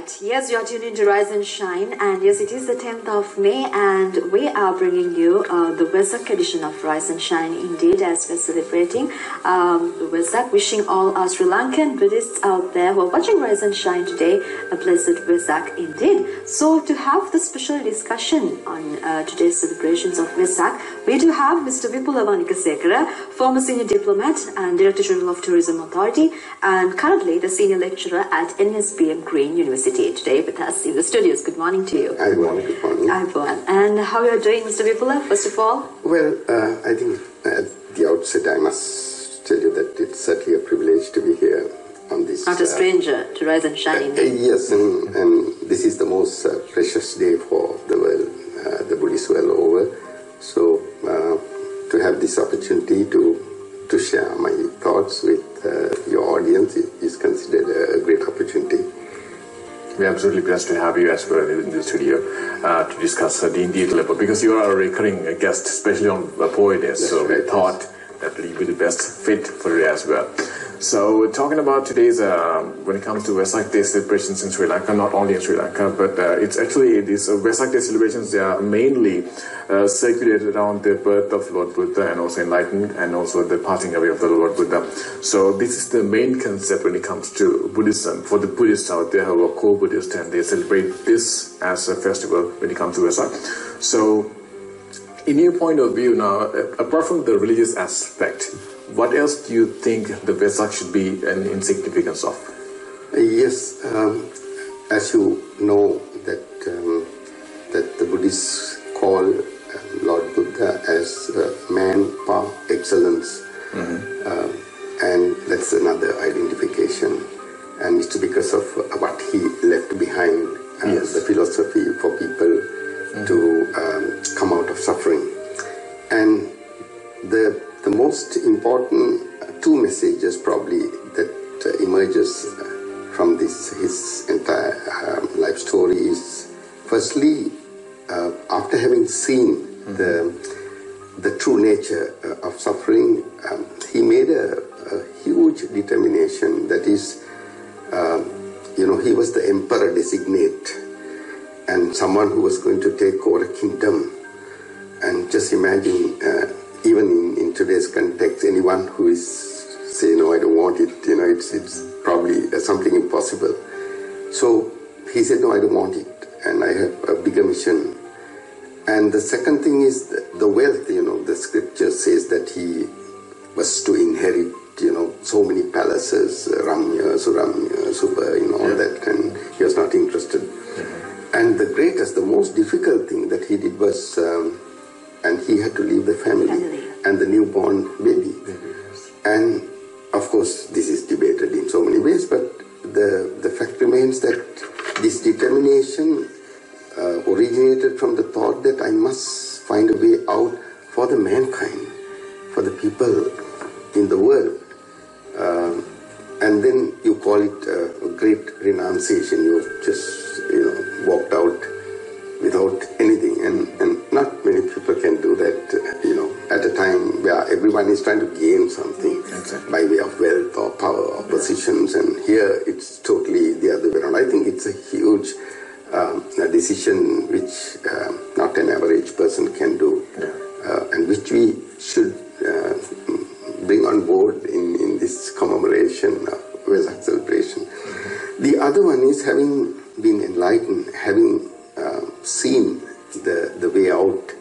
right. Yes, you are tuned into Rise and Shine, and yes, it is the 10th of May, and we are bringing you the Vesak edition of Rise and Shine, indeed, as we're celebrating the Vesak, wishing all our Sri Lankan Buddhists out there who are watching Rise and Shine today a blessed Vesak indeed. So, to have the special discussion on today's celebrations of Vesak, we do have Mr. Vipula Wanigasekera, former senior diplomat and Director General of Tourism Authority, and currently the senior lecturer at NSBM Green University, today with us in the studios. Good morning to you. Good morning. And how are you doing, Mr. Vipula, first of all? Well, I think at the outset I must tell you that it's certainly a privilege to be here on this. Not a stranger to Rise and Shine. Yes, and this is the most precious day for the world, the Buddhist world over. So to have this opportunity to share my thoughts with your audience is considered a great opportunity. We're absolutely blessed to have you as well in the studio to discuss in detail about, because you are a recurring guest, especially on Poya days. So right. We thought that will be the best fit for you as well. So talking about today's, when it comes to Vesak Day celebrations in Sri Lanka, not only in Sri Lanka, but it's actually these Vesak Day celebrations, they are mainly circulated around the birth of Lord Buddha and also enlightenment and also the passing away of the Lord Buddha. So this is the main concept when it comes to Buddhism for the Buddhists out there who are co-Buddhist, and they celebrate this as a festival when it comes to Vesak. So in your point of view now, apart from the religious aspect, what else do you think the Vesak should be in significance of? Yes, as you know that that the Buddhists call Lord Buddha as man par excellence, and that's another identification, and it's because of what he left behind, the philosophy for people to come out of suffering. And the most important two messages probably that emerges from his entire life story is, firstly, after having seen the true nature of suffering, he made a huge determination. That is, he was the emperor designate and someone who was going to take over a kingdom. And just imagine, even in today's context, anyone who is say, no, I don't want it, it's probably something impossible. So he said, no, I don't want it, and I have a bigger mission. And the second thing is the wealth. The scripture says that he was to inherit, so many palaces, Ramya, Suramya, Subha, all that, and he was not interested. And the greatest, the most difficult thing that he did was, and he had to leave the family and the newborn baby. And of course, this is debated in so many ways, but the fact remains that this determination originated from the thought that I must find a way out for the mankind, for the people in the world. And then you call it a great renunciation. You just, walked out without anything, and not many people can do that, at a time where everyone is trying to gain something by way of wealth or power or positions, and here it's totally the other way around. I think it's a huge decision which not an average person can do, and which we should bring on board in this commemoration of Vesak celebration. The other one is having been enlightened, having seen the way out,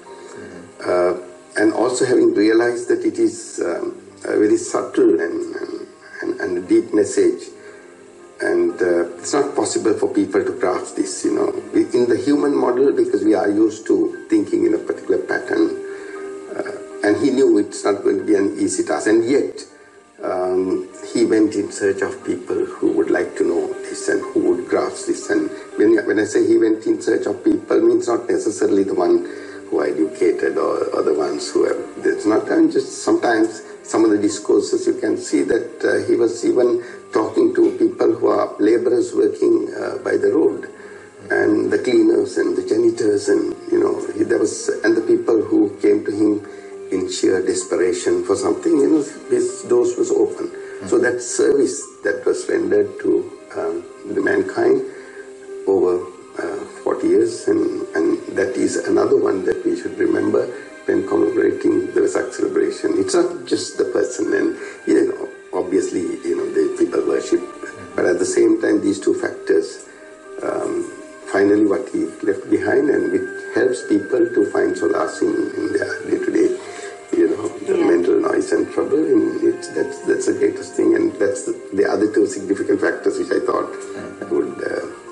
and also having realized that it is a very subtle and a deep message, and it's not possible for people to grasp this, in the human model, because we are used to thinking in a particular pattern, and he knew it's not going to be an easy task, and yet he went in search of people who would like to know this and who would grasp this. And when I say he went in search of people, means not necessarily the one who are educated or the ones who have. It's not just sometimes some of the discourses you can see that he was even talking to people who are laborers working by the road, and the cleaners and the janitors, and and the people who came to him in sheer desperation for something, his doors was open. So that service that was rendered to the mankind one that we should remember when commemorating the Vesak celebration. It's not just the person, and obviously, the people worship, but at the same time, these two factors, finally what he left behind, and it helps people to find solace in their day-to-day, the mental noise and trouble, and that's the greatest thing, and that's the other two significant factors which I thought I would